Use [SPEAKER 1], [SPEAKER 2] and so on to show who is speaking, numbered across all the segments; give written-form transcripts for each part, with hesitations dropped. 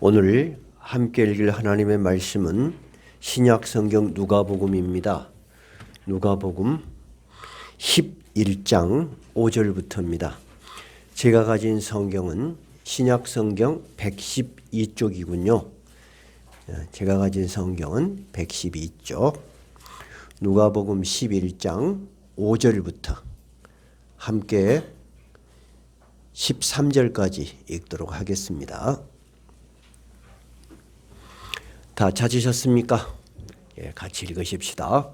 [SPEAKER 1] 오늘 함께 읽을 하나님의 말씀은 신약 성경 누가복음입니다. 누가복음 11장 5절부터입니다. 제가 가진 성경은 신약 성경 112쪽이군요. 제가 가진 성경은 112쪽. 누가복음 11장 5절부터 함께 13절까지 읽도록 하겠습니다. 다 찾으셨습니까? 같이 읽으십시다.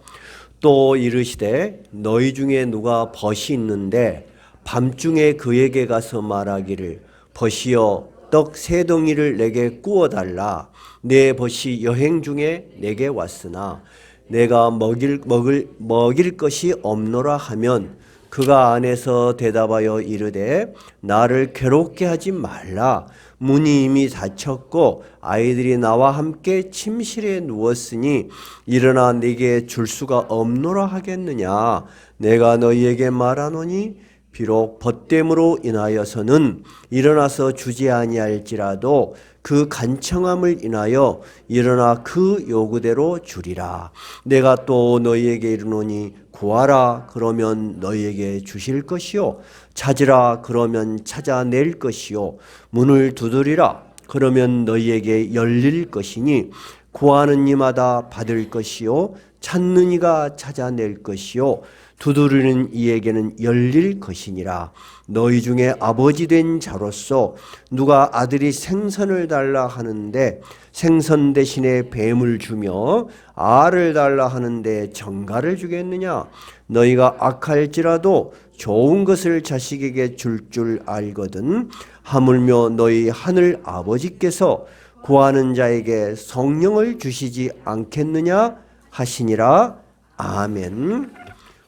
[SPEAKER 1] 또 이르시되 너희 중에 누가 벗이 있는데 밤중에 그에게 가서 말하기를 벗이여 떡 세 덩이를 내게 구워달라. 내 벗이 여행 중에 내게 왔으나 내가 먹일 것이 없노라 하면 그가 안에서 대답하여 이르되 나를 괴롭게 하지 말라. 문이 이미 닫혔고 아이들이 나와 함께 침실에 누웠으니 일어나 네게 줄 수가 없노라 하겠느냐. 내가 너희에게 말하노니 비록 벗됨으로 인하여서는 일어나서 주지 아니할지라도 그 간청함을 인하여 일어나 그 요구대로 주리라. 내가 또 너희에게 이르노니 구하라 그러면 너희에게 주실 것이요 찾으라 그러면 찾아낼 것이요 문을 두드리라 그러면 너희에게 열릴 것이니 구하는 이마다 받을 것이요 찾는 이가 찾아낼 것이요 두드리는 이에게는 열릴 것이니라. 너희 중에 아버지 된 자로서 누가 아들이 생선을 달라 하는데 생선 대신에 뱀을 주며 알을 달라 하는데 정갈을 주겠느냐. 너희가 악할지라도 좋은 것을 자식에게 줄 알거든. 하물며 너희 하늘 아버지께서 구하는 자에게 성령을 주시지 않겠느냐 하시니라. 아멘.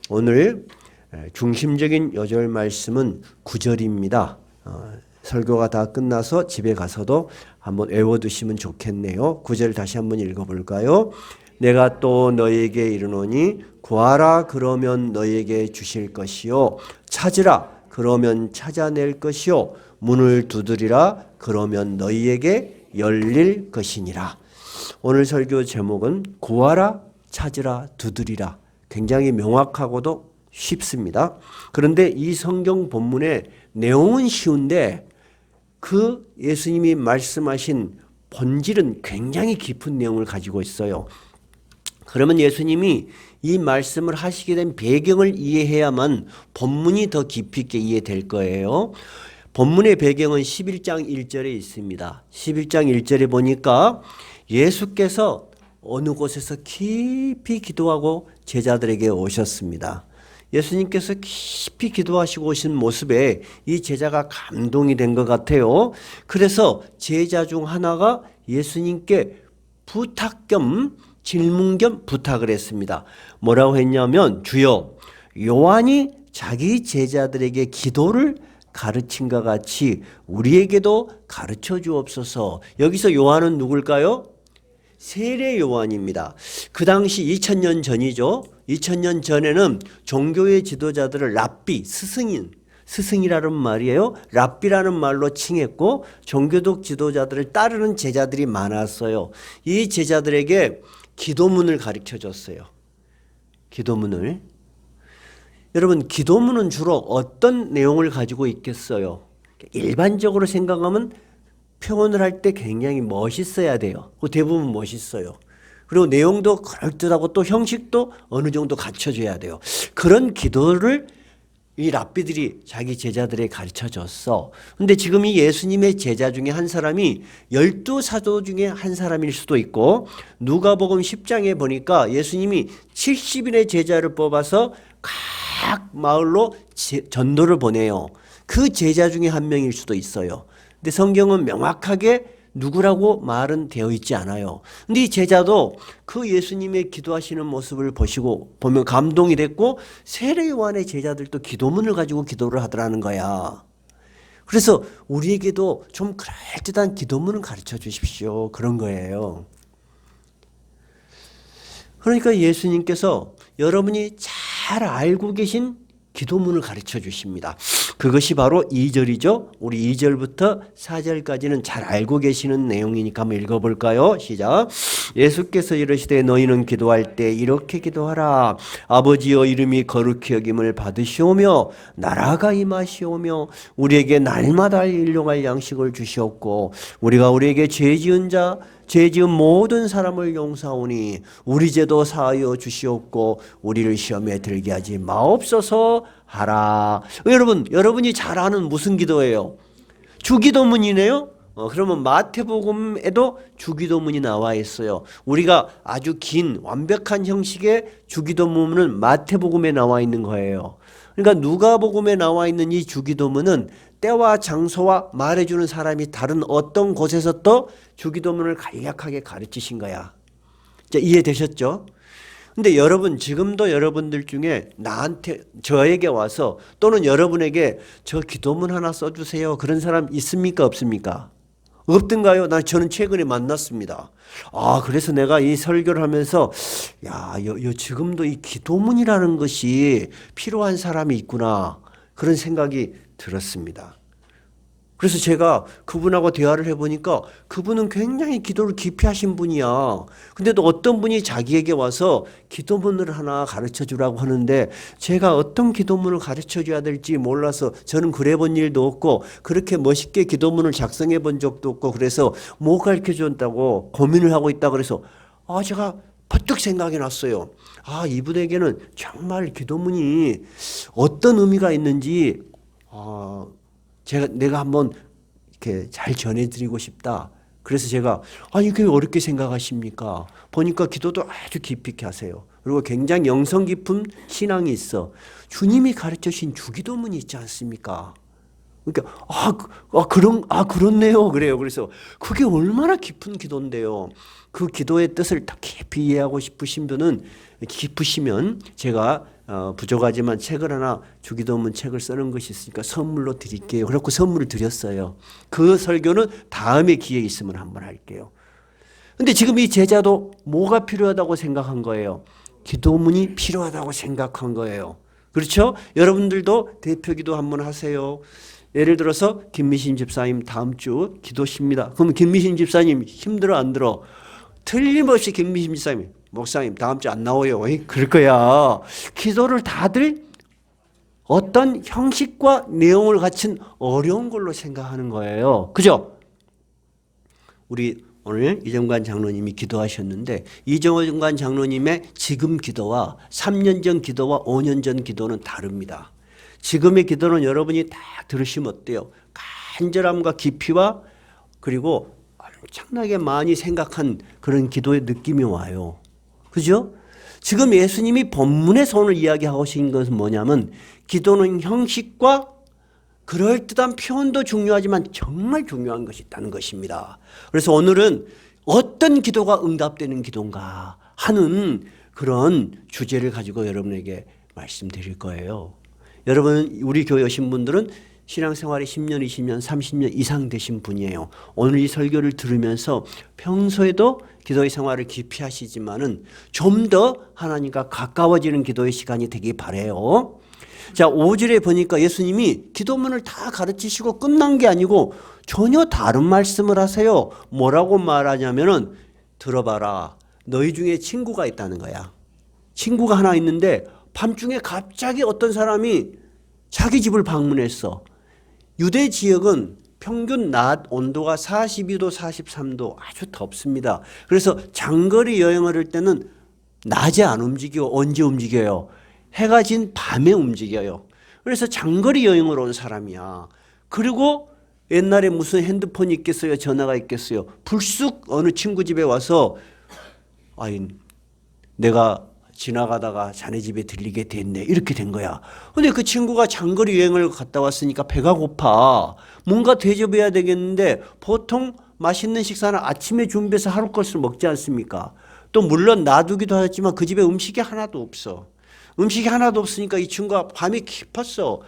[SPEAKER 1] 오늘 중심적인 요절 말씀은 9절입니다. 설교가 다 끝나서 집에 가서도 한번 외워두시면 좋겠네요. 9절 다시 한번 읽어볼까요? 내가 또 너희에게 이르노니 구하라 그러면 너희에게 주실 것이요 찾으라 그러면 찾아낼 것이요 문을 두드리라 그러면 너희에게 열릴 것이니라. 오늘 설교 제목은 구하라 찾으라 두드리라. 굉장히 명확하고도 쉽습니다. 그런데 이 성경 본문의 내용은 쉬운데 그 예수님이 말씀하신 본질은 굉장히 깊은 내용을 가지고 있어요. 그러면 예수님이 이 말씀을 하시게 된 배경을 이해해야만 본문이 더 깊이 있게 이해될 거예요. 본문의 배경은 11장 1절에 있습니다. 11장 1절에 보니까 예수께서 어느 곳에서 깊이 기도하고 제자들에게 오셨습니다. 예수님께서 깊이 기도하시고 오신 모습에 이 제자가 감동이 된 것 같아요. 그래서 제자 중 하나가 예수님께 부탁 겸 질문 겸 부탁을 했습니다. 뭐라고 했냐면 주여 요한이 자기 제자들에게 기도를 가르친 것 같이 우리에게도 가르쳐 주옵소서. 여기서 요한은 누굴까요? 세례 요한입니다. 그 당시 2000년 전이죠. 2000년 전에는 종교의 지도자들을 랍비, 스승이라는 말이에요. 랍비라는 말로 칭했고 종교적 지도자들을 따르는 제자들이 많았어요. 이 제자들에게 기도문을 가르쳐 줬어요. 기도문을. 여러분, 기도문은 주로 어떤 내용을 가지고 있겠어요? 일반적으로 생각하면 표현을 할 때 굉장히 멋있어야 돼요. 대부분 멋있어요. 그리고 내용도 그럴듯하고 또 형식도 어느 정도 갖춰줘야 돼요. 그런 기도를 이 랍비들이 자기 제자들에게 가르쳐줬어. 근데 지금 이 예수님의 제자 중에 한 사람이 12사도 중에 한 사람일 수도 있고 누가복음 10장에 보니까 예수님이 70인의 제자를 뽑아서 각 마을로 전도를 보내요. 그 제자 중에 한 명일 수도 있어요. 근데 성경은 명확하게 누구라고 말은 되어 있지 않아요. 근데 이 제자도 그 예수님의 기도하시는 모습을 보면 감동이 됐고 세례 요한의 제자들도 기도문을 가지고 기도를 하더라는 거야. 그래서 우리에게도 좀 그럴듯한 기도문을 가르쳐 주십시오. 그런 거예요. 그러니까 예수님께서 여러분이 잘 알고 계신 기도문을 가르쳐 주십니다. 그것이 바로 2절이죠. 우리 2절부터 4절까지는 잘 알고 계시는 내용이니까 한번 읽어볼까요? 시작. 예수께서 이르시되 너희는 기도할 때 이렇게 기도하라. 아버지여 이름이 거룩히 여김을 받으시오며 나라가 임하시오며 우리에게 날마다 일용할 양식을 주시옵고 우리가 우리에게 죄 지은 모든 사람을 용서하오니 우리 죄도 사하여 주시옵고 우리를 시험에 들게 하지 마옵소서 하라. 여러분이 잘 아는 무슨 기도예요? 주기도문이네요. 그러면 마태복음에도 주기도문이 나와 있어요. 우리가 아주 긴 완벽한 형식의 주기도문은 마태복음에 나와 있는 거예요. 그러니까 누가복음에 나와 있는 이 주기도문은 때와 장소와 말해주는 사람이 다른 어떤 곳에서 또 주기도문을 간략하게 가르치신 거야. 자, 이해되셨죠? 근데 여러분 지금도 여러분들 중에 저에게 와서 또는 여러분에게 저 기도문 하나 써주세요 그런 사람 있습니까 없습니까? 없던가요? 저는 최근에 만났습니다. 그래서 내가 이 설교를 하면서 지금도 이 기도문이라는 것이 필요한 사람이 있구나 그런 생각이 들었습니다. 그래서 제가 그분하고 대화를 해보니까 그분은 굉장히 기도를 깊이 하신 분이야. 근데도 어떤 분이 자기에게 와서 기도문을 하나 가르쳐 주라고 하는데 제가 어떤 기도문을 가르쳐 줘야 될지 몰라서 저는 그래 본 일도 없고 그렇게 멋있게 기도문을 작성해 본 적도 없고 그래서 못 가르쳐 줬다고 고민을 하고 있다 그래서 제가 퍼뜩 생각이 났어요. 이분에게는 정말 기도문이 어떤 의미가 있는지 내가 한번 이렇게 잘 전해드리고 싶다. 그래서 제가 이게 왜 어렵게 생각하십니까? 보니까 기도도 아주 깊이 있게 하세요. 그리고 굉장히 영성 깊은 신앙이 있어. 주님이 가르쳐주신 주기도문이 있지 않습니까? 그러니까 그렇네요. 그래요. 그래서 그게 얼마나 깊은 기도인데요. 그 기도의 뜻을 더 깊이 이해하고 싶으시면 제가 부족하지만 책을 하나 주기도문 책을 쓰는 것이 있으니까 선물로 드릴게요. 그래서 선물을 드렸어요. 그 설교는 다음에 기회 있으면 한번 할게요. 근데 지금 이 제자도 뭐가 필요하다고 생각한 거예요? 기도문이 필요하다고 생각한 거예요. 그렇죠? 여러분들도 대표기도 한번 하세요. 예를 들어서 김미신 집사님 다음 주 기도십니다. 그럼 김미신 집사님 힘들어 안 들어? 틀림없이 김미신 집사님 목사님 다음 주 안 나와요. 그럴 거야. 기도를 다들 어떤 형식과 내용을 갖춘 어려운 걸로 생각하는 거예요. 그죠? 우리 오늘 이정관 장로님이 기도하셨는데 이정관 장로님의 지금 기도와 3년 전 기도와 5년 전 기도는 다릅니다. 지금의 기도는 여러분이 딱 들으시면 어때요? 간절함과 깊이와 그리고 엄청나게 많이 생각한 그런 기도의 느낌이 와요. 그죠? 지금 예수님이 본문에서 오늘 이야기하고 계신 것은 뭐냐면 기도는 형식과 그럴듯한 표현도 중요하지만 정말 중요한 것이 있다는 것입니다. 그래서 오늘은 어떤 기도가 응답되는 기도인가 하는 그런 주제를 가지고 여러분에게 말씀드릴 거예요. 여러분 우리 교회 오신 분들은 신앙생활이 10년, 20년, 30년 이상 되신 분이에요. 오늘 이 설교를 들으면서 평소에도 기도의 생활을 깊이 하시지만은 좀 더 하나님과 가까워지는 기도의 시간이 되길 바라요. 자, 5절에 보니까 예수님이 기도문을 다 가르치시고 끝난 게 아니고 전혀 다른 말씀을 하세요. 뭐라고 말하냐면은 들어봐라. 너희 중에 친구가 있다는 거야. 친구가 하나 있는데 밤중에 갑자기 어떤 사람이 자기 집을 방문했어. 유대 지역은 평균 낮 온도가 42도, 43도 아주 덥습니다. 그래서 장거리 여행을 할 때는 낮에 안 움직이고 언제 움직여요? 해가 진 밤에 움직여요. 그래서 장거리 여행을 온 사람이야. 그리고 옛날에 무슨 핸드폰이 있겠어요? 전화가 있겠어요? 불쑥 어느 친구 집에 와서 내가 지나가다가 자네 집에 들리게 됐네. 이렇게 된 거야. 근데 그 친구가 장거리 여행을 갔다 왔으니까 배가 고파. 뭔가 대접해야 되겠는데 보통 맛있는 식사는 아침에 준비해서 하루 것을 먹지 않습니까? 또 물론 놔두기도 하지만 그 집에 음식이 하나도 없어. 음식이 하나도 없으니까 이 친구가 밤이 깊었어.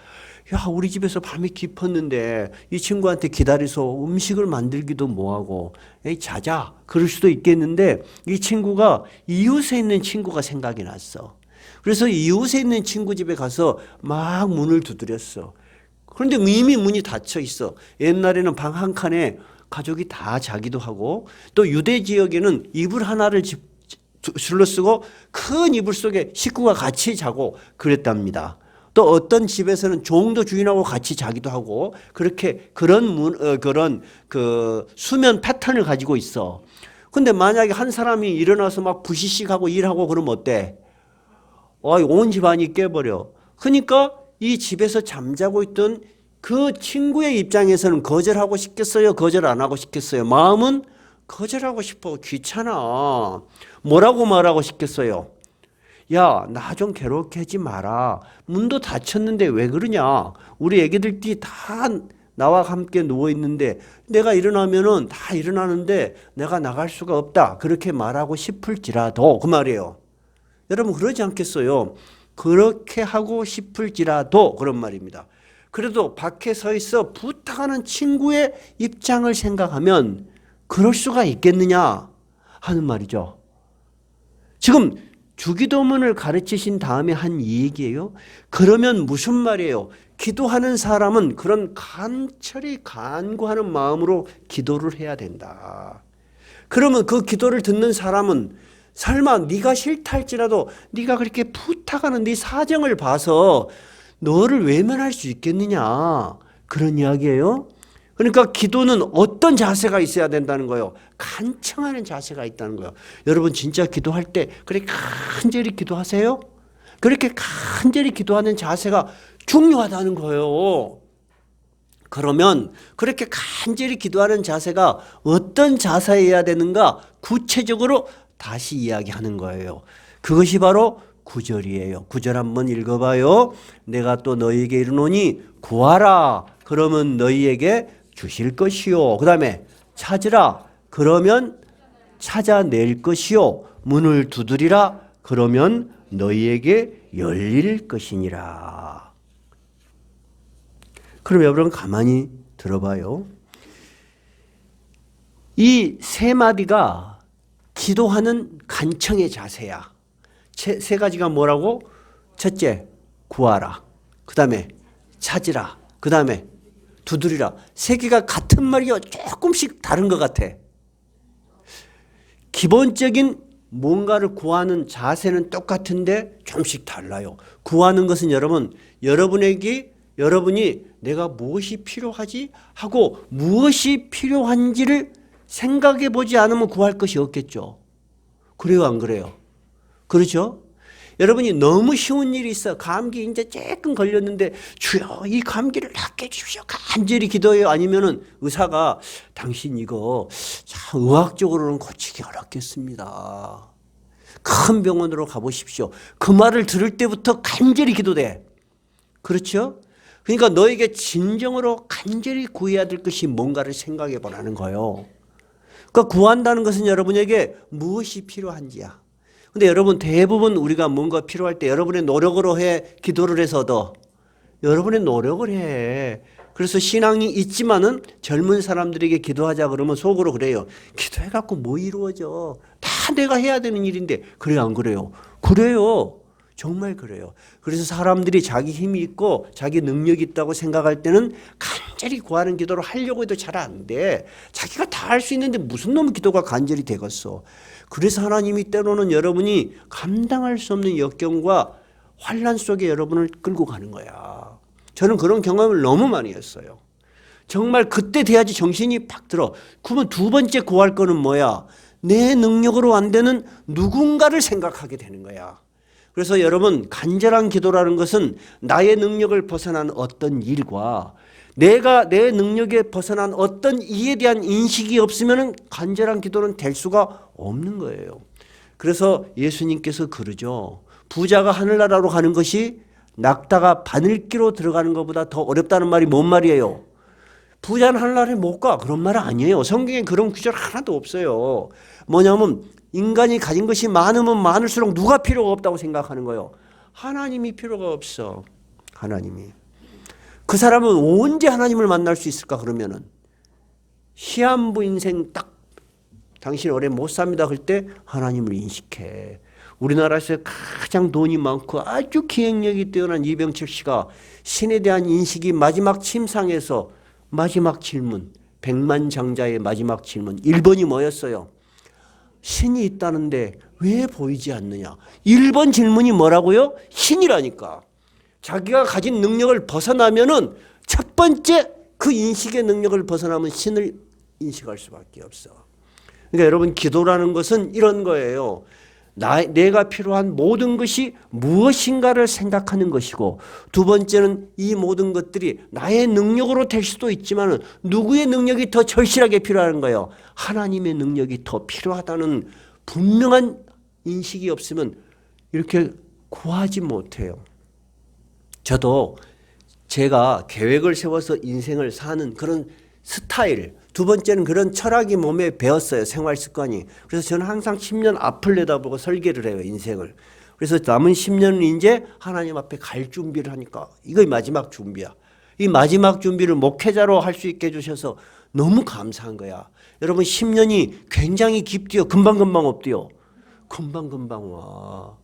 [SPEAKER 1] 우리 집에서 밤이 깊었는데 이 친구한테 기다려서 음식을 만들기도 뭐하고 자자 그럴 수도 있겠는데 이 친구가 이웃에 있는 친구가 생각이 났어. 그래서 이웃에 있는 친구 집에 가서 막 문을 두드렸어. 그런데 이미 문이 닫혀 있어. 옛날에는 방 한 칸에 가족이 다 자기도 하고, 또 유대 지역에는 이불 하나를 둘러쓰고 큰 이불 속에 식구가 같이 자고 그랬답니다. 또 어떤 집에서는 종도 주인하고 같이 자기도 하고, 그렇게 그런 그 수면 패턴을 가지고 있어. 근데 만약에 한 사람이 일어나서 막 부시식하고 일하고 그러면 어때? 온 집안이 깨버려. 그러니까 이 집에서 잠자고 있던 그 친구의 입장에서는 거절하고 싶겠어요? 거절 안 하고 싶겠어요? 마음은 거절하고 싶어. 귀찮아. 뭐라고 말하고 싶겠어요? 야, 나 좀 괴롭게 하지 마라. 문도 닫혔는데 왜 그러냐? 우리 애기들끼리 다 나와 함께 누워 있는데 내가 일어나면은 다 일어나는데 내가 나갈 수가 없다. 그렇게 말하고 싶을지라도 그 말이에요. 여러분 그러지 않겠어요? 그렇게 하고 싶을지라도 그런 말입니다. 그래도 밖에 서 있어 부탁하는 친구의 입장을 생각하면 그럴 수가 있겠느냐 하는 말이죠. 지금 주기도문을 가르치신 다음에 한 이 얘기예요. 그러면 무슨 말이에요? 기도하는 사람은 그런 간절히 간구하는 마음으로 기도를 해야 된다. 그러면 그 기도를 듣는 사람은 설마 네가 싫다 할지라도 네가 그렇게 부탁하는 네 사정을 봐서 너를 외면할 수 있겠느냐 그런 이야기예요. 그러니까 기도는 어떤 자세가 있어야 된다는 거예요. 간청하는 자세가 있다는 거예요. 여러분 진짜 기도할 때 그렇게 간절히 기도하세요? 그렇게 간절히 기도하는 자세가 중요하다는 거예요. 그러면 그렇게 간절히 기도하는 자세가 어떤 자세여야 되는가 구체적으로 다시 이야기하는 거예요. 그것이 바로 9절이에요. 9절 한번 읽어봐요. 내가 또 너희에게 이르노니 구하라 그러면 너희에게 주실 것이요. 그 다음에 찾으라 그러면 찾아낼 것이요. 문을 두드리라 그러면 너희에게 열릴 것이니라. 그럼 여러분 가만히 들어봐요. 이 세 마디가 기도하는 간청의 자세야. 세 가지가 뭐라고? 첫째, 구하라. 그 다음에 찾으라. 그 다음에 두드리라. 세 개가 같은 말이요. 조금씩 다른 것 같아. 기본적인 뭔가를 구하는 자세는 똑같은데 조금씩 달라요. 구하는 것은 여러분이 내가 무엇이 필요하지? 하고 무엇이 필요한지를 생각해 보지 않으면 구할 것이 없겠죠. 그래요, 안 그래요? 그렇죠? 여러분이 너무 쉬운 일이 있어. 감기 이제 조금 걸렸는데 주여 이 감기를 낫게 해주십시오. 간절히 기도해요. 아니면은 의사가 당신 이거 참 의학적으로는 고치기 어렵겠습니다. 큰 병원으로 가보십시오. 그 말을 들을 때부터 간절히 기도돼. 그렇죠? 그러니까 너에게 진정으로 간절히 구해야 될 것이 뭔가를 생각해 보라는 거예요. 그러니까 구한다는 것은 여러분에게 무엇이 필요한지야. 근데 여러분 대부분 우리가 뭔가 필요할 때 여러분의 노력으로 해 기도를 해서 얻어. 여러분의 노력을 해. 그래서 신앙이 있지만은 젊은 사람들에게 기도하자 그러면 속으로 그래요. 기도해갖고 뭐 이루어져. 다 내가 해야 되는 일인데. 그래요 안 그래요? 그래요. 정말 그래요. 그래서 사람들이 자기 힘이 있고 자기 능력이 있다고 생각할 때는 간절히 구하는 기도를 하려고 해도 잘 안 돼. 자기가 다 할 수 있는데 무슨 놈 기도가 간절히 되겠어. 그래서 하나님이 때로는 여러분이 감당할 수 없는 역경과 환난 속에 여러분을 끌고 가는 거야. 저는 그런 경험을 너무 많이 했어요. 정말 그때 돼야지 정신이 팍 들어. 그러면 두 번째 구할 거는 뭐야? 내 능력으로 안 되는 누군가를 생각하게 되는 거야. 그래서 여러분 간절한 기도라는 것은 나의 능력을 벗어난 어떤 일과 내가 내 능력에 벗어난 어떤 이에 대한 인식이 없으면 간절한 기도는 될 수가 없는 거예요. 그래서 예수님께서 그러죠. 부자가 하늘나라로 가는 것이 낙타가 바늘기로 들어가는 것보다 더 어렵다는 말이 뭔 말이에요? 부자는 하늘나라에 못 가. 그런 말은 아니에요. 성경에 그런 구절 하나도 없어요. 뭐냐면 인간이 가진 것이 많으면 많을수록 누가 필요가 없다고 생각하는 거예요. 하나님이 필요가 없어. 하나님이. 그 사람은 언제 하나님을 만날 수 있을까 그러면은 시한부 인생 딱 당신 오래 못 삽니다 그럴 때 하나님을 인식해. 우리나라에서 가장 돈이 많고 아주 기억력이 뛰어난 이병철 씨가 신에 대한 인식이 마지막 침상에서 마지막 질문, 백만장자의 마지막 질문 1번이 뭐였어요? 신이 있다는데 왜 보이지 않느냐? 1번 질문이 뭐라고요? 신이라니까. 자기가 가진 능력을 벗어나면은 첫 번째 그 인식의 능력을 벗어나면 신을 인식할 수밖에 없어. 그러니까 여러분 기도라는 것은 이런 거예요. 내가 필요한 모든 것이 무엇인가를 생각하는 것이고, 두 번째는 이 모든 것들이 나의 능력으로 될 수도 있지만 누구의 능력이 더 절실하게 필요한 거예요? 하나님의 능력이 더 필요하다는 분명한 인식이 없으면 이렇게 구하지 못해요. 저도 제가 계획을 세워서 인생을 사는 그런 스타일, 두 번째는 그런 철학이 몸에 배었어요. 생활 습관이. 그래서 저는 항상 10년 앞을 내다보고 설계를 해요. 인생을. 그래서 남은 10년은 이제 하나님 앞에 갈 준비를 하니까 이거 마지막 준비야. 이 마지막 준비를 목회자로 할 수 있게 해주셔서 너무 감사한 거야. 여러분 10년이 굉장히 깊디요. 금방금방 없디요. 금방금방 와.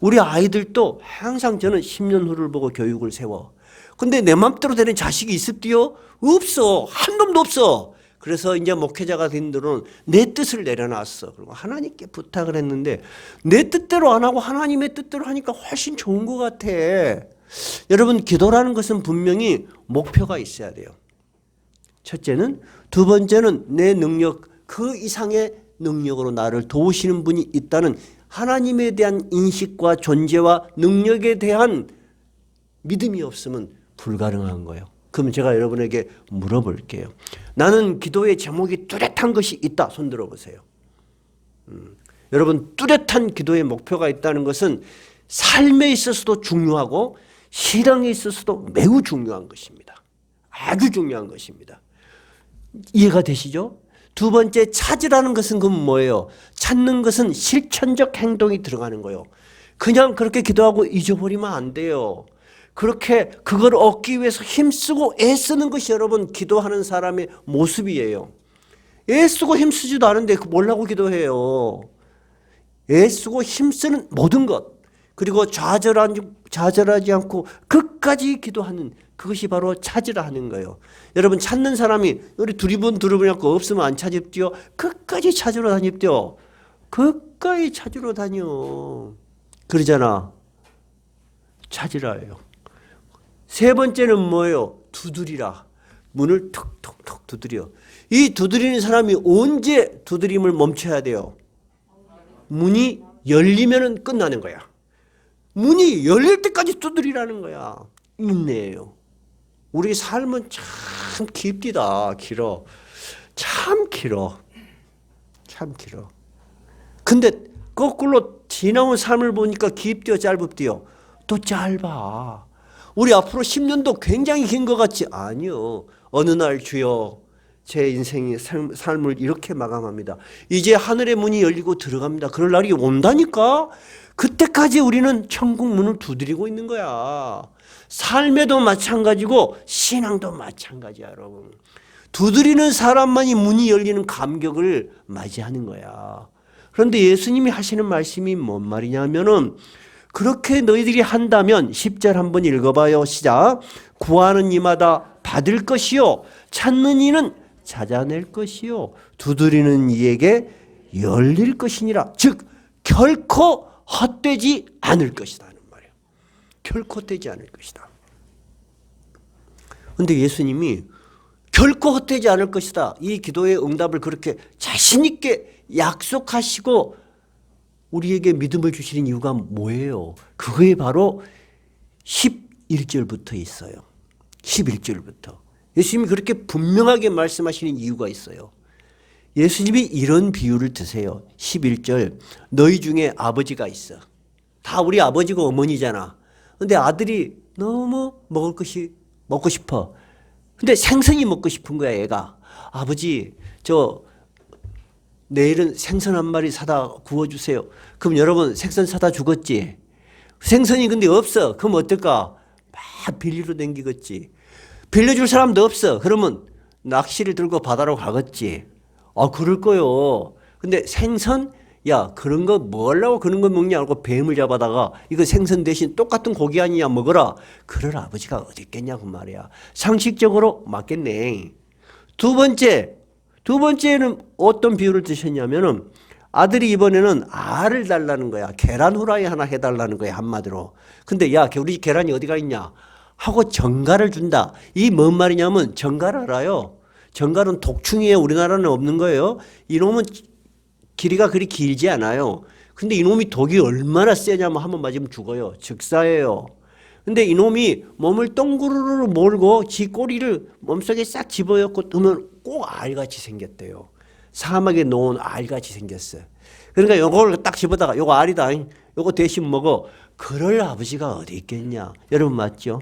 [SPEAKER 1] 우리 아이들도 항상 저는 10년 후를 보고 교육을 세워. 근데 내 맘대로 되는 자식이 있을디요? 없어. 한 놈도 없어. 그래서 이제 목회자가 된 들은 내 뜻을 내려놨어. 그리고 하나님께 부탁을 했는데 내 뜻대로 안 하고 하나님의 뜻대로 하니까 훨씬 좋은 것 같아. 여러분 기도라는 것은 분명히 목표가 있어야 돼요. 첫째는. 두 번째는 내 능력 그 이상의 능력으로 나를 도우시는 분이 있다는 하나님에 대한 인식과 존재와 능력에 대한 믿음이 없으면 불가능한 거예요. 그럼 제가 여러분에게 물어볼게요. 나는 기도의 제목이 뚜렷한 것이 있다. 손 들어보세요. 여러분 뚜렷한 기도의 목표가 있다는 것은 삶에 있어서도 중요하고 신앙에 있어서도 매우 중요한 것입니다. 아주 중요한 것입니다. 이해가 되시죠? 두 번째 찾으라는 것은 그건 뭐예요? 찾는 것은 실천적 행동이 들어가는 거예요. 그냥 그렇게 기도하고 잊어버리면 안 돼요. 그렇게 그걸 얻기 위해서 힘쓰고 애쓰는 것이 여러분 기도하는 사람의 모습이에요. 애쓰고 힘쓰지도 않은데 뭐라고 기도해요. 애쓰고 힘쓰는 모든 것 그리고 좌절하지 않고 끝까지 기도하는 그것이 바로 찾으라 하는 거예요. 여러분 찾는 사람이 우리 두리번두리번 없으면 안 찾읍디요. 끝까지 찾으러 다닙디요. 끝까지 찾으러 다녀. 그러잖아. 찾으라예요. 세 번째는 뭐예요? 두드리라. 문을 톡톡톡 두드려. 이 두드리는 사람이 언제 두드림을 멈춰야 돼요? 문이 열리면 끝나는 거야. 문이 열릴 때까지 두드리라는 거야. 인내예요. 우리 삶은 참 깊디다. 길어. 참 길어. 참 길어. 근데 거꾸로 지나온 삶을 보니까 깊디요 짧읍디요? 또 짧아. 우리 앞으로 10년도 굉장히 긴 것 같지? 아니요. 어느 날 주여 제 인생의 삶을 이렇게 마감합니다. 이제 하늘의 문이 열리고 들어갑니다. 그럴 날이 온다니까? 그때까지 우리는 천국 문을 두드리고 있는 거야. 삶에도 마찬가지고 신앙도 마찬가지야, 여러분. 두드리는 사람만이 문이 열리는 감격을 맞이하는 거야. 그런데 예수님이 하시는 말씀이 뭔 말이냐면은 그렇게 너희들이 한다면 10절 한번 읽어봐요. 시작. 구하는 이마다 받을 것이요 찾는 이는 찾아낼 것이요 두드리는 이에게 열릴 것이니라. 즉 결코 헛되지 않을 것이다 하는 말이에요. 결코 헛되지 않을 것이다. 그런데 예수님이 결코 헛되지 않을 것이다. 이 기도의 응답을 그렇게 자신 있게 약속하시고 우리에게 믿음을 주시는 이유가 뭐예요? 그거에 바로 11절부터 있어요. 11절부터. 예수님이 그렇게 분명하게 말씀하시는 이유가 있어요. 예수님이 이런 비유를 드세요. 11절. 너희 중에 아버지가 있어. 다 우리 아버지고 어머니잖아. 근데 아들이 너무 먹을 것이 먹고 싶어. 근데 생선이 먹고 싶은 거야, 얘가. 아버지, 내일은 생선 한 마리 사다 구워주세요. 그럼 여러분 생선 사다 주겠지. 생선이 근데 없어. 그럼 어떨까? 막 빌리러 댕기겠지. 빌려줄 사람도 없어. 그러면 낚시를 들고 바다로 가겠지. 그럴 거요. 근데 생선 야, 그런 거 뭐 하려고 그런 거 먹냐 하고 뱀을 잡아다가 이거 생선 대신 똑같은 고기 아니냐 먹어라. 그럴 아버지가 어디 있겠냐고 말이야. 상식적으로 맞겠네. 두 번째는 어떤 비유를 드셨냐면은 아들이 이번에는 알을 달라는 거야. 계란 후라이 하나 해달라는 거야, 한마디로. 근데 야, 우리 집 계란이 어디가 있냐 하고 정갈을 준다. 이 뭔 말이냐면 정갈 알아요. 정갈은 독충이에요. 우리나라는 없는 거예요. 이놈은 길이가 그리 길지 않아요. 근데 이놈이 독이 얼마나 세냐면 한 번 맞으면 죽어요. 즉사예요. 근데 이놈이 몸을 똥구르르 몰고 지 꼬리를 몸속에 싹 집어넣고 뜨면 꼭 알같이 생겼대요. 사막에 놓은 알같이 생겼어요. 그러니까 요걸 딱 집어다가 요거 알이다. 요거 대신 먹어. 그럴 아버지가 어디 있겠냐. 여러분 맞죠?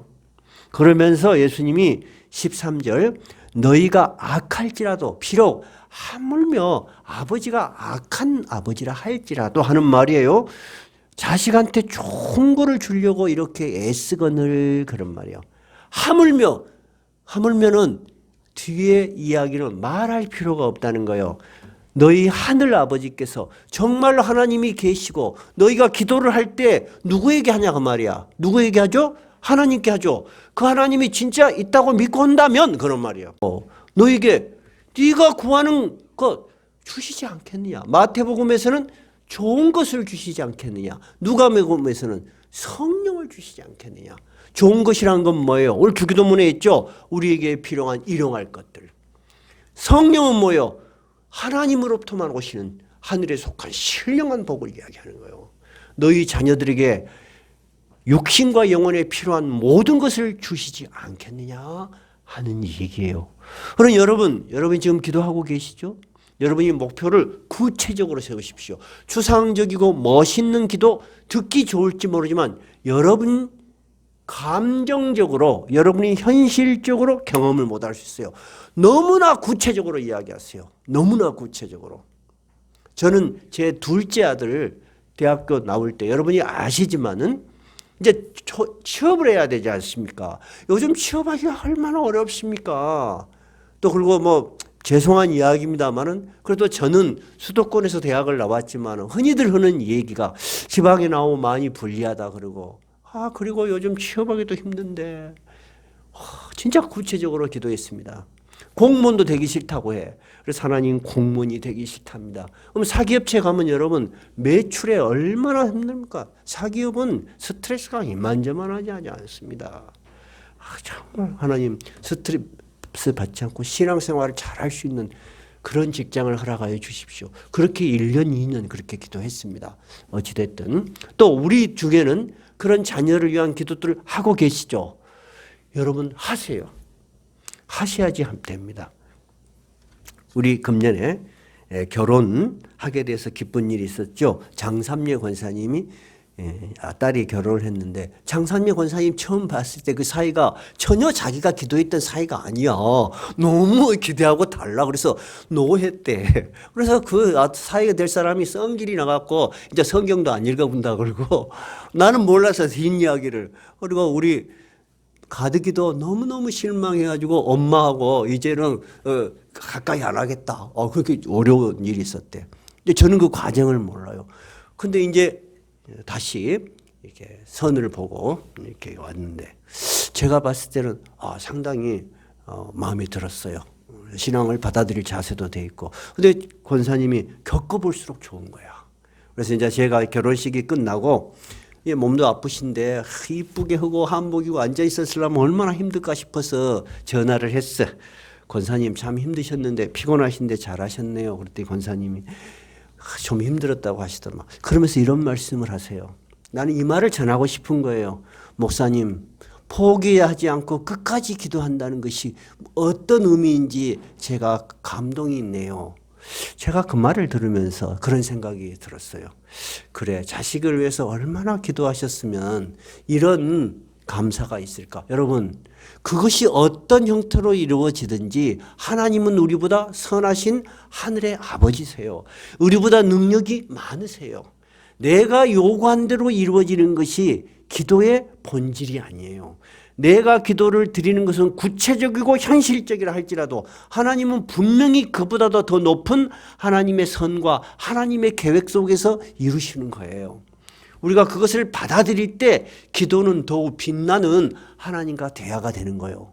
[SPEAKER 1] 그러면서 예수님이 13절 너희가 악할지라도 비록 하물며 아버지가 악한 아버지라 할지라도 하는 말이에요. 자식한테 좋은 거를 주려고 이렇게 애쓰거늘 그런 말이에요. 하물며는 뒤에 이야기는 말할 필요가 없다는 거예요. 너희 하늘 아버지께서 정말로 하나님이 계시고 너희가 기도를 할 때 누구에게 하냐고 말이야. 누구에게 하죠? 하나님께 하죠. 그 하나님이 진짜 있다고 믿고 한다면 그런 말이에요. 너에게 네가 구하는 것 주시지 않겠느냐. 마태복음에서는 좋은 것을 주시지 않겠느냐. 누가복음에서는 성령을 주시지 않겠느냐. 좋은 것이란 건 뭐예요? 오늘 주기도문에 있죠. 우리에게 필요한 일용할 것들. 성령은 뭐예요? 하나님으로부터만 오시는 하늘에 속한 신령한 복을 이야기하는 거예요. 너희 자녀들에게 육신과 영혼에 필요한 모든 것을 주시지 않겠느냐 하는 얘기예요. 그럼 여러분이 지금 기도하고 계시죠? 여러분이 목표를 구체적으로 세우십시오. 추상적이고 멋있는 기도 듣기 좋을지 모르지만 여러분 감정적으로 여러분이 현실적으로 경험을 못할 수 있어요. 너무나 구체적으로 이야기하세요. 너무나 구체적으로. 저는 제 둘째 아들 대학교 나올 때 여러분이 아시지만은 이제 취업을 해야 되지 않습니까? 요즘 취업하기가 얼마나 어렵습니까? 또 그리고 뭐 죄송한 이야기입니다만은 그래도 저는 수도권에서 대학을 나왔지만 흔히들 하는 얘기가 지방에 나오면 많이 불리하다 그러고 그리고 요즘 취업하기도 힘든데 진짜 구체적으로 기도했습니다. 공무원도 되기 싫다고 해. 그래서 하나님 공무원이 되기 싫답니다. 그럼 사기업체 가면 여러분 매출에 얼마나 힘듭니까? 사기업은 스트레스가 이만저만하지 않습니다. 정말 하나님 스트레스 받지 않고 신앙생활을 잘할 수 있는 그런 직장을 허락하여 주십시오. 그렇게 1년 2년 그렇게 기도했습니다. 어찌됐든 또 우리 중에는 그런 자녀를 위한 기도들을 하고 계시죠. 여러분 하세요. 하셔야지 됩니다. 우리 금년에 결혼하게 돼서 기쁜 일이 있었죠. 장삼례 권사님이 딸이 결혼을 했는데 장삼례 권사님 처음 봤을 때 그 사이가 전혀 자기가 기도했던 사이가 아니야. 너무 기대하고 달라. 그래서 노했대. 그래서 그 사이가 될 사람이 성길이 나갔고 이제 성경도 안 읽어본다 그러고 나는 몰라서 뒷이야기를. 그리고 우리 가득이도 너무너무 실망해가지고 엄마하고 이제는 가까이 안 하겠다. 그렇게 어려운 일이 있었대. 근데 저는 그 과정을 몰라요. 근데 이제 다시 이렇게 선을 보고 이렇게 왔는데 제가 봤을 때는 상당히 마음에 들었어요. 신앙을 받아들일 자세도 돼 있고. 근데 권사님이 겪어볼수록 좋은 거야. 그래서 이제 제가 결혼식이 끝나고 몸도 아프신데 이쁘게 하고 한복 입고 앉아 있었으려면 얼마나 힘들까 싶어서 전화를 했어. 권사님 참 힘드셨는데 피곤하신데 잘하셨네요. 그랬더니 권사님이 좀 힘들었다고 하시더만. 그러면서 이런 말씀을 하세요. 나는 이 말을 전하고 싶은 거예요. 목사님 포기하지 않고 끝까지 기도한다는 것이 어떤 의미인지 제가 감동이 있네요. 제가 그 말을 들으면서 그런 생각이 들었어요. 그래, 자식을 위해서 얼마나 기도하셨으면 이런 감사가 있을까. 여러분, 그것이 어떤 형태로 이루어지든지 하나님은 우리보다 선하신 하늘의 아버지세요. 우리보다 능력이 많으세요. 내가 요구한 대로 이루어지는 것이 기도의 본질이 아니에요. 내가 기도를 드리는 것은 구체적이고 현실적이라 할지라도 하나님은 분명히 그보다도 더 높은 하나님의 선과 하나님의 계획 속에서 이루시는 거예요. 우리가 그것을 받아들일 때 기도는 더욱 빛나는 하나님과 대화가 되는 거예요.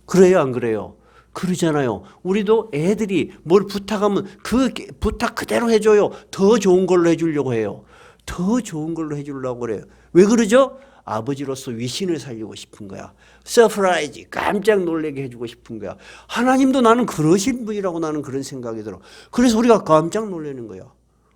[SPEAKER 1] 그래요, 안 그래요? 그러잖아요. 우리도 애들이 뭘 부탁하면 그 부탁 그대로 해줘요. 더 좋은 걸로 해주려고 해요. 더 좋은 걸로 해주려고 그래요. 왜 그러죠? 아버지로서 위신을 살리고 싶은 거야. 서프라이즈, 깜짝 놀라게 해주고 싶은 거야. 하나님도 나는 그러신 분이라고 나는 그런 생각이 들어. 그래서 우리가 깜짝 놀라는 거야.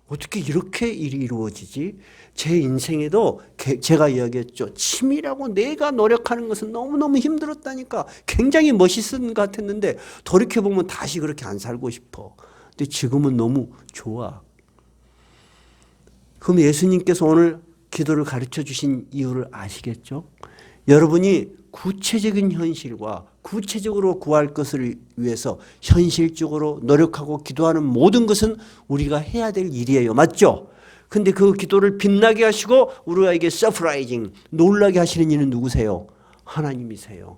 [SPEAKER 1] 어떻게 이렇게 일이 이루어지지? 제 인생에도 제가 이야기했죠. 치밀하고 내가 노력하는 것은 너무너무 힘들었다니까. 굉장히 멋있은 것 같았는데 돌이켜보면 다시 그렇게 안 살고 싶어. 근데 지금은 너무 좋아. 그럼 예수님께서 오늘 기도를 가르쳐 주신 이유를 아시겠죠? 여러분이 구체적인 현실과 구체적으로 구할 것을 위해서 현실적으로 노력하고 기도하는 모든 것은 우리가 해야 될 일이에요. 맞죠? 근데 그 기도를 빛나게 하시고 우리에게 서프라이징, 놀라게 하시는 이는 누구세요? 하나님이세요.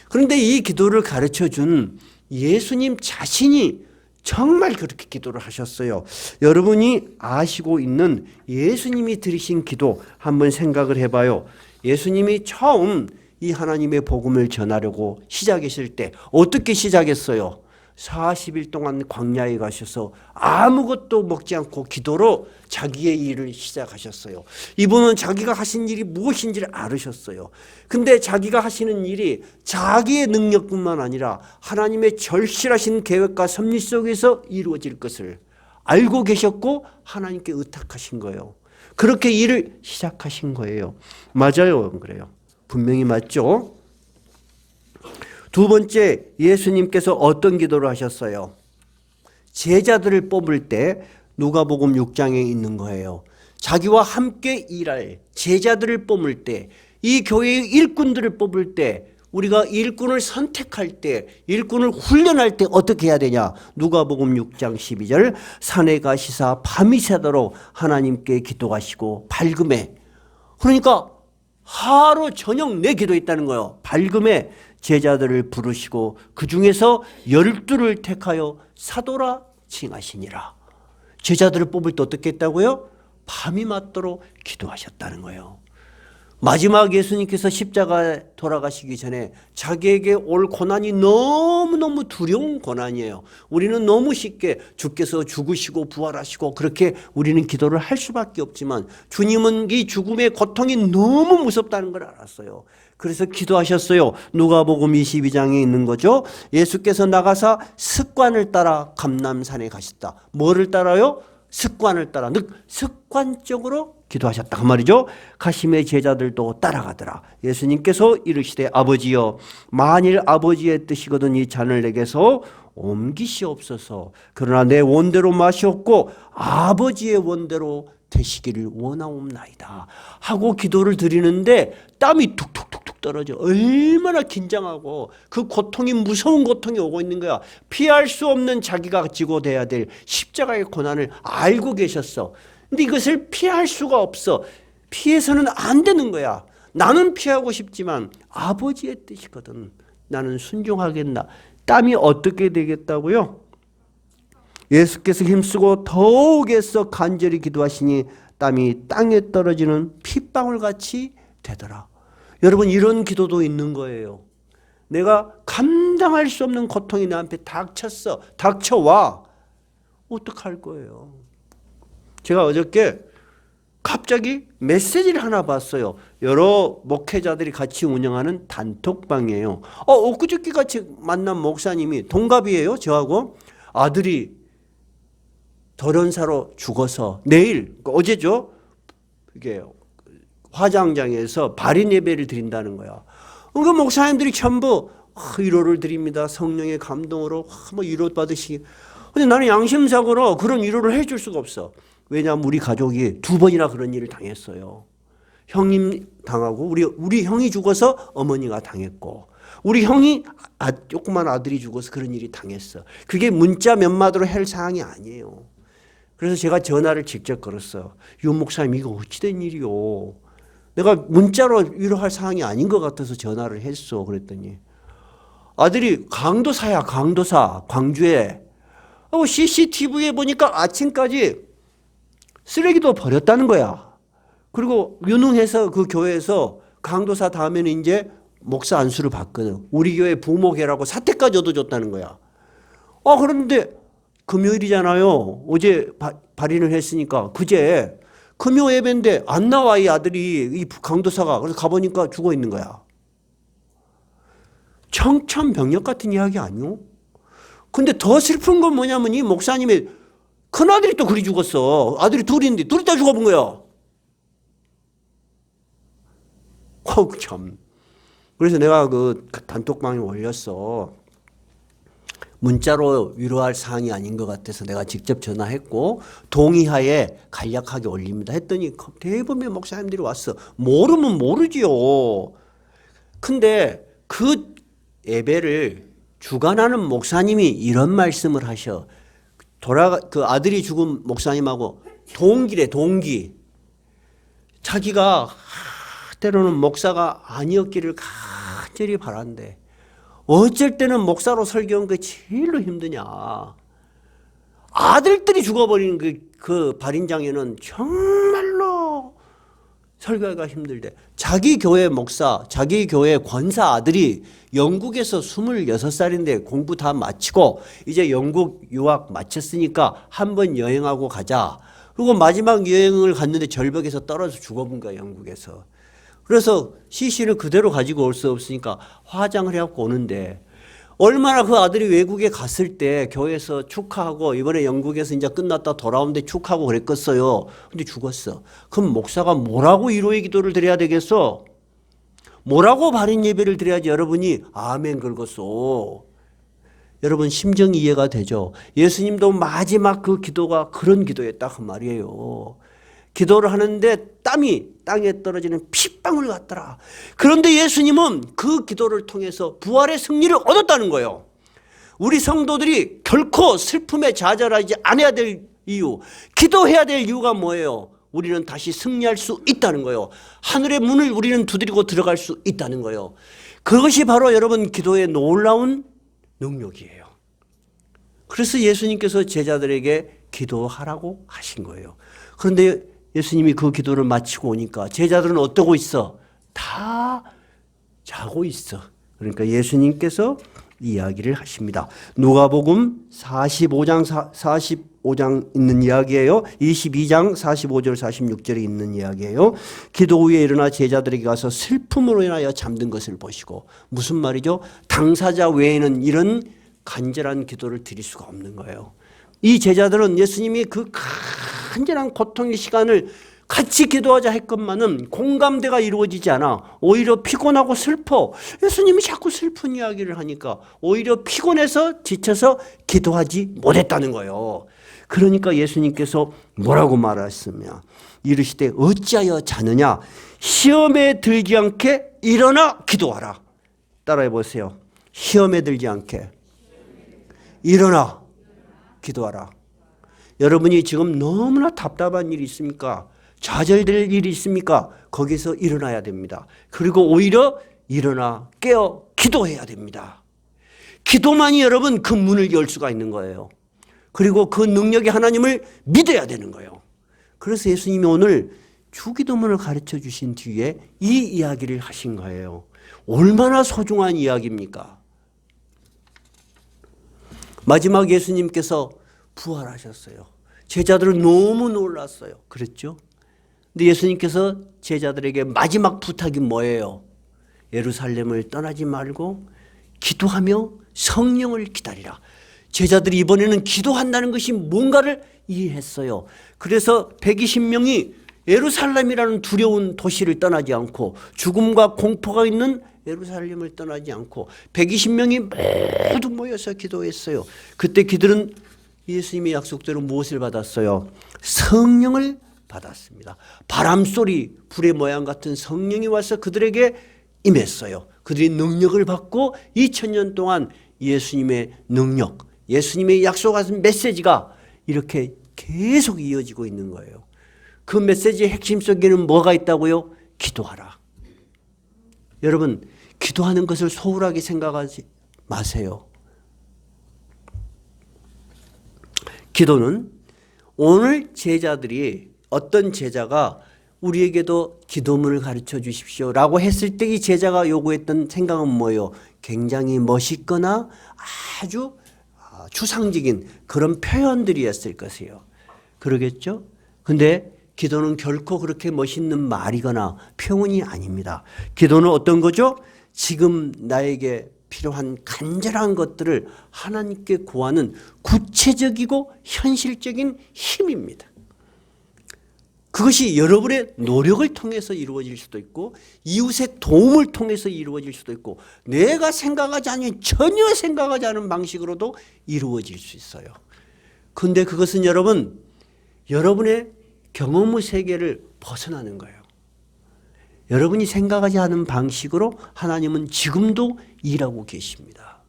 [SPEAKER 1] 그런데 이 기도를 가르쳐 준 예수님 자신이 정말 그렇게 기도를 하셨어요. 여러분이 아시고 있는 예수님이 드리신 기도 한번 생각을 해봐요. 예수님이 처음 이 하나님의 복음을 전하려고 시작했을 때 어떻게 시작했어요? 40일 동안 광야에 가셔서 아무것도 먹지 않고 기도로 자기의 일을 시작하셨어요. 이분은 자기가 하신 일이 무엇인지를 알으셨어요. 근데 자기가 하시는 일이 자기의 능력뿐만 아니라 하나님의 절실하신 계획과 섭리 속에서 이루어질 것을 알고 계셨고 하나님께 의탁하신 거예요. 그렇게 일을 시작하신 거예요. 맞아요, 그래요. 분명히 맞죠? 두 번째, 예수님께서 어떤 기도를 하셨어요? 제자들을 뽑을 때 누가복음 6장에 있는 거예요. 자기와 함께 일할 제자들을 뽑을 때, 이 교회의 일꾼들을 뽑을 때, 우리가 일꾼을 선택할 때, 일꾼을 훈련할 때 어떻게 해야 되냐? 누가복음 6장 12절, 산에 가시사 밤이 새도록 하나님께 기도하시고 밝음에, 그러니까 하루 저녁 내 기도했다는 거예요. 밝음에 제자들을 부르시고 그 중에서 12를 택하여 사도라 칭하시니라. 제자들을 뽑을 때 어떻게 했다고요? 밤이 맞도록 기도하셨다는 거예요. 마지막 예수님께서 십자가에 돌아가시기 전에 자기에게 올 고난이 너무너무 두려운 고난이에요. 우리는 너무 쉽게 주께서 죽으시고 부활하시고 그렇게 우리는 기도를 할 수밖에 없지만 주님은 이 죽음의 고통이 너무 무섭다는 걸 알았어요. 그래서 기도하셨어요. 누가복음 22장에 있는 거죠. 예수께서 나가사 습관을 따라 감람산에 가셨다. 뭐를 따라요? 습관을 따라, 즉 습관적으로 기도하셨다 그 말이죠. 가심의 제자들도 따라가더라. 예수님께서 이르시되 아버지여, 만일 아버지의 뜻이거든 이 잔을 내게서 옮기시옵소서. 그러나 내 원대로 마시옵고 아버지의 원대로 되시기를 원하옵나이다 하고 기도를 드리는데 땀이 툭툭툭툭 떨어져. 얼마나 긴장하고 그 고통이 무서운 고통이 오고 있는 거야. 피할 수 없는 자기가 지고 돼야 될 십자가의 고난을 알고 계셨어. 근데 이것을 피할 수가 없어. 피해서는 안 되는 거야. 나는 피하고 싶지만 아버지의 뜻이거든. 나는 순종하겠나. 땀이 어떻게 되겠다고요? 예수께서 힘쓰고 더욱 애써 간절히 기도하시니 땀이 땅에 떨어지는 핏방울같이 되더라. 여러분, 이런 기도도 있는 거예요. 내가 감당할 수 없는 고통이 나한테 닥쳤어. 닥쳐와. 어떡할 거예요? 제가 어저께 갑자기 메시지를 하나 봤어요. 여러 목회자들이 같이 운영하는 단톡방이에요. 엊그저께 같이 만난 목사님이 동갑이에요. 저하고. 아들이 돌연사로 죽어서 내일, 어제죠. 이게 화장장에서 발인 예배를 드린다는 거야. 그 목사님들이 전부 위로를 드립니다. 성령의 감동으로 위로 받으시기. 근데 나는 양심적으로 그런 위로를 해줄 수가 없어. 왜냐하면 우리 가족이 2번이나 그런 일을 당했어요. 형님 당하고 우리 형이 죽어서 어머니가 당했고 우리 형이 조그만 아들이 죽어서 그런 일이 당했어. 그게 문자 몇 마디로 할 사항이 아니에요. 그래서 제가 전화를 직접 걸었어요. 유 목사님, 이거 어찌된 일이요? 내가 문자로 위로할 상황이 아닌 것 같아서 전화를 했어. 그랬더니 아들이 강도사야, 강도사, 광주에. CCTV에 보니까 아침까지 쓰레기도 버렸다는 거야. 그리고 유능해서 그 교회에서 강도사 다음에는 이제 목사 안수를 받거든. 우리 교회 부목회라고 사택까지 얻어줬다는 거야. 그런데 금요일이잖아요. 어제 발인을 했으니까 그제 금요 예배인데 안 나와 이 아들이, 이 강도사가. 그래서 가보니까 죽어 있는 거야. 청천벽력 같은 이야기 아니요? 근데 더 슬픈 건 뭐냐면 이 목사님의 큰아들이 또 그리 죽었어. 아들이 둘인데 둘이 다 죽어본 거야. 참. 그래서 내가 그 단톡방에 올렸어. 문자로 위로할 사항이 아닌 것 같아서 내가 직접 전화했고 동의하에 간략하게 올립니다 했더니 대부분의 목사님들이 왔어. 모르면 모르지요. 근데 그 예배를 주관하는 목사님이 이런 말씀을 하셔. 그 아들이 죽은 목사님하고 동기래, 동기. 자기가 때로는 목사가 아니었기를 간절히 바란대. 어쩔 때는 목사로 설교한 게 제일로 힘드냐. 아들들이 죽어버리는 그 발인장에는 정말로 설교가 힘들대. 자기 교회 목사, 자기 교회 권사 아들이 영국에서 26살인데 공부 다 마치고 이제 영국 유학 마쳤으니까 한번 여행하고 가자. 그리고 마지막 여행을 갔는데 절벽에서 떨어져 죽어본 거야, 영국에서. 그래서 CC를 그대로 가지고 올 수 없으니까 화장을 해갖고 오는데 얼마나 그 아들이 외국에 갔을 때 교회에서 축하하고 이번에 영국에서 이제 끝났다 돌아오는데 축하하고 그랬겠어요. 근데 죽었어. 그럼 목사가 뭐라고 위로의 기도를 드려야 되겠어? 뭐라고 발인 예배를 드려야지 여러분이 아멘 걸겠어. 여러분 심정 이해가 되죠? 예수님도 마지막 그 기도가 그런 기도였다 그 말이에요. 기도를 하는데 땀이 땅에 떨어지는 핏방울 같더라. 그런데 예수님은 그 기도를 통해서 부활의 승리를 얻었다는 거예요. 우리 성도들이 결코 슬픔에 좌절하지 않아야 될 이유, 기도해야 될 이유가 뭐예요? 우리는 다시 승리할 수 있다는 거예요. 하늘의 문을 우리는 두드리고 들어갈 수 있다는 거예요. 그것이 바로 여러분 기도의 놀라운 능력이에요. 그래서 예수님께서 제자들에게 기도하라고 하신 거예요. 그런데 예수님이 그 기도를 마치고 오니까 제자들은 어떠고 있어? 다 자고 있어. 그러니까 예수님께서 이야기를 하십니다. 누가복음 45장 있는 이야기예요. 22장 45절 46절에 있는 이야기예요. 기도 후에 일어나 제자들에게 가서 슬픔으로 인하여 잠든 것을 보시고, 무슨 말이죠? 당사자 외에는 이런 간절한 기도를 드릴 수가 없는 거예요. 이 제자들은 예수님이 그 간절한 고통의 시간을 같이 기도하자 했건만은 공감대가 이루어지지 않아. 오히려 피곤하고 슬퍼. 예수님이 자꾸 슬픈 이야기를 하니까 오히려 피곤해서 지쳐서 기도하지 못했다는 거예요. 그러니까 예수님께서 뭐라고 말하셨으며 이르시되 어찌하여 자느냐? 시험에 들지 않게 일어나 기도하라. 따라해 보세요. 시험에 들지 않게 일어나 기도하라. 여러분이 지금 너무나 답답한 일이 있습니까? 좌절될 일이 있습니까? 거기서 일어나야 됩니다. 그리고 오히려 일어나 깨어 기도해야 됩니다. 기도만이 여러분 그 문을 열 수가 있는 거예요. 그리고 그 능력이 하나님을 믿어야 되는 거예요. 그래서 예수님이 오늘 주기도문을 가르쳐 주신 뒤에 이 이야기를 하신 거예요. 얼마나 소중한 이야기입니까? 마지막 예수님께서 부활하셨어요. 제자들은 너무 놀랐어요. 그랬죠? 근데 예수님께서 제자들에게 마지막 부탁이 뭐예요? 예루살렘을 떠나지 말고 기도하며 성령을 기다리라. 제자들이 이번에는 기도한다는 것이 뭔가를 이해했어요. 그래서 120명이 예루살렘이라는 두려운 도시를 떠나지 않고 죽음과 공포가 있는 예루살렘을 떠나지 않고 120명이 모두 모여서 기도했어요. 그때 그들은 예수님의 약속대로 무엇을 받았어요? 성령을 받았습니다. 바람소리, 불의 모양 같은 성령이 와서 그들에게 임했어요. 그들이 능력을 받고 2000년 동안 예수님의 능력, 예수님의 약속하신 메시지가 이렇게 계속 이어지고 있는 거예요. 그 메시지의 핵심 속에는 뭐가 있다고요? 기도하라. 여러분, 기도하는 것을 소홀하게 생각하지 마세요. 기도는 오늘 제자들이 어떤 제자가 우리에게도 기도문을 가르쳐 주십시오 라고 했을 때 이 제자가 요구했던 생각은 뭐예요? 굉장히 멋있거나 아주 추상적인 그런 표현들이었을 것이에요. 그러겠죠? 근데 기도는 결코 그렇게 멋있는 말이거나 표현이 아닙니다. 기도는 어떤 거죠? 지금 나에게 필요한 간절한 것들을 하나님께 구하는 구체적이고 현실적인 힘입니다. 그것이 여러분의 노력을 통해서 이루어질 수도 있고 이웃의 도움을 통해서 이루어질 수도 있고 내가 생각하지 않은 전혀 생각하지 않은 방식으로도 이루어질 수 있어요. 그런데 그것은 여러분의 경험의 세계를 벗어나는 거예요. 여러분이 생각하지 않은 방식으로 하나님은 지금도 일하고 계십니다.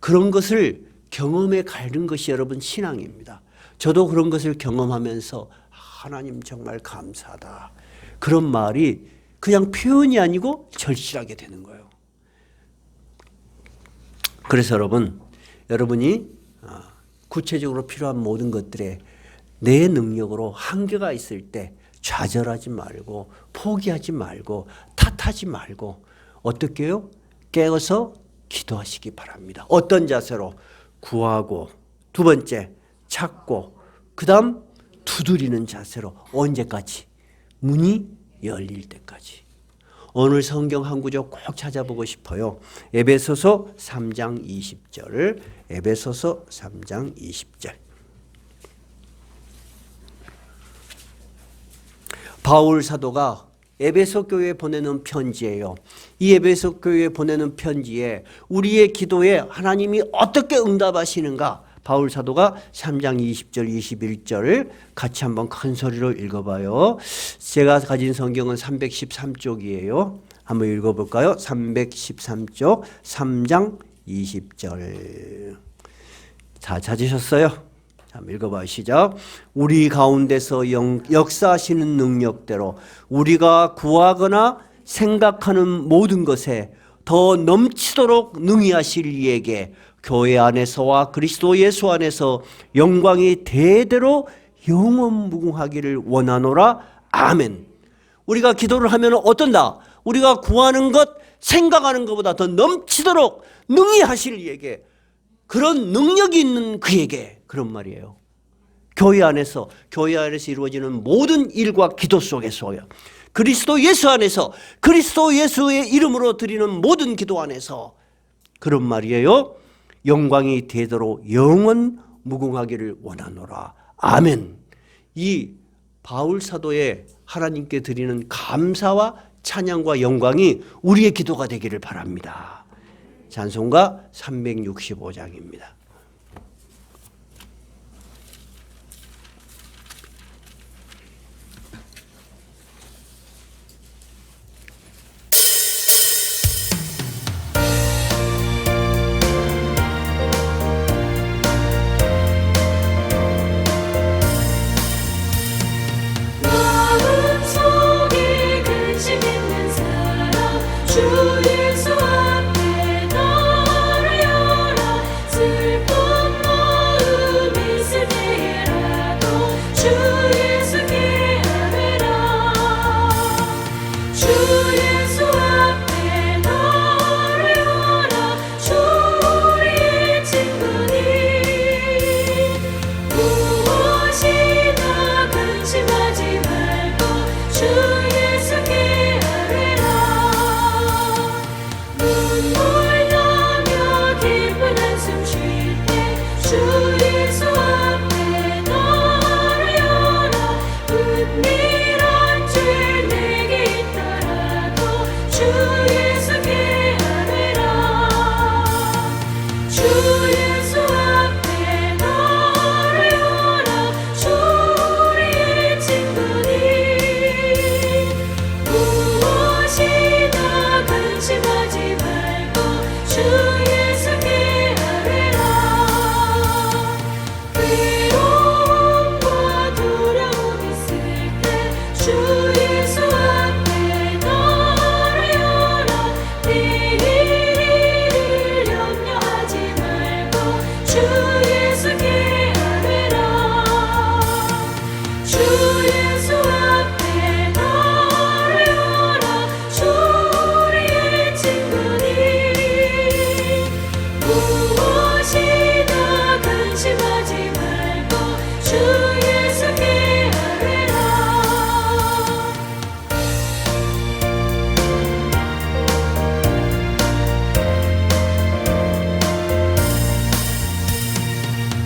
[SPEAKER 1] 그런 것을 경험해 가는 것이 여러분 신앙입니다. 저도 그런 것을 경험하면서 하나님 정말 감사하다. 그런 말이 그냥 표현이 아니고 절실하게 되는 거예요. 그래서 여러분이 구체적으로 필요한 모든 것들에 내 능력으로 한계가 있을 때 좌절하지 말고 포기하지 말고 탓하지 말고 어떻게 해요? 깨어서 기도하시기 바랍니다. 어떤 자세로? 구하고, 두 번째 찾고, 그 다음 두드리는 자세로. 언제까지? 문이 열릴 때까지. 오늘 성경 한 구절 꼭 찾아보고 싶어요. 에베소서 3장 20절. 에베소서 3장 20절. 바울 사도가 에베소 교회에 보내는 편지예요. 이 에베소 교회에 보내는 편지에 우리의 기도에 하나님이 어떻게 응답하시는가? 바울 사도가 3장 20절 21절을 같이 한번 큰 소리로 읽어봐요. 제가 가진 성경은 313쪽이에요. 한번 읽어볼까요? 313쪽 3장 20절. 다 찾으셨어요? 한번 읽어봐요. 시작. 우리 가운데서 역사하시는 능력대로 우리가 구하거나 생각하는 모든 것에 더 넘치도록 능히 하실 이에게 교회 안에서와 그리스도 예수 안에서 영광이 대대로 영원무궁하기를 원하노라. 아멘. 우리가 기도를 하면 어떤다? 우리가 구하는 것, 생각하는 것보다 더 넘치도록 능히 하실 이에게, 그런 능력이 있는 그에게, 그런 말이에요. 교회 안에서 이루어지는 모든 일과 기도 속에서요. 그리스도 예수 안에서, 그리스도 예수의 이름으로 드리는 모든 기도 안에서, 그런 말이에요. 영광이 되도록 영원 무궁하기를 원하노라. 아멘. 이 바울 사도의 하나님께 드리는 감사와 찬양과 영광이 우리의 기도가 되기를 바랍니다. 찬송가 365장입니다.
[SPEAKER 2] 주 예수 앞에 너를 열어 슬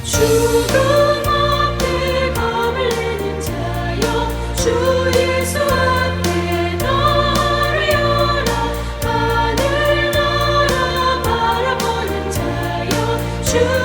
[SPEAKER 2] 죽음 앞에 겁을 내는 자여 주 예수 앞에 너를 열어 하늘 나라 바라보는 자여 주